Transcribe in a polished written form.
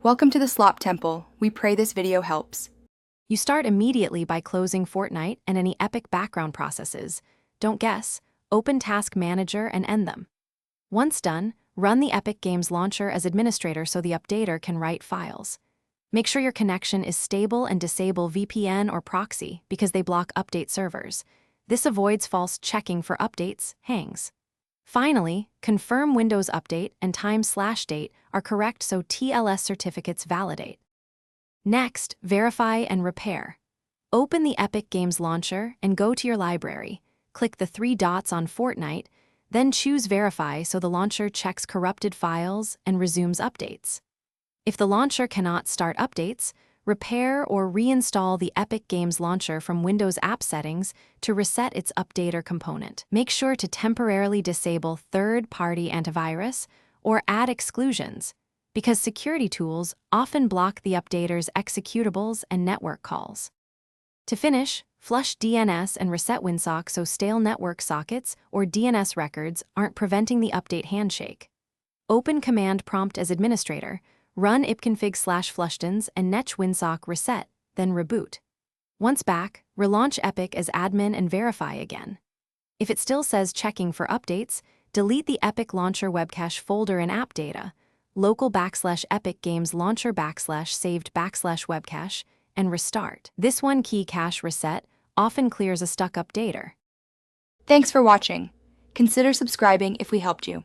Welcome to the Slop Temple. We pray this video helps. You start immediately by closing Fortnite and any Epic background processes. Don't guess, open Task Manager and end them. Once done, run the Epic Games Launcher as administrator so the updater can write files. Make sure your connection is stable and disable VPN or proxy because they block update servers. This avoids false checking for updates, hangs. Finally, confirm Windows Update and time/date are correct so TLS certificates validate. Next, verify and repair. Open the Epic Games Launcher and go to your library. Click the 3 dots on Fortnite, then choose Verify so the launcher checks corrupted files and resumes updates. If the launcher cannot start updates, repair or reinstall the Epic Games Launcher from Windows App Settings to reset its updater component. Make sure to temporarily disable third-party antivirus or add exclusions, because security tools often block the updater's executables and network calls. To finish, flush DNS and reset WinSock so stale network sockets or DNS records aren't preventing the update handshake. Open Command Prompt as administrator, run ipconfig/flushtons and netch WinSock reset, then reboot. Once back, relaunch Epic as admin and verify again. If it still says checking for updates, delete the Epic Launcher webcache folder in app data, local/Epic Games Launcher /saved/webcache, and restart. This one key cache reset often clears a stuck updater. Thanks for watching. Consider subscribing if we helped you.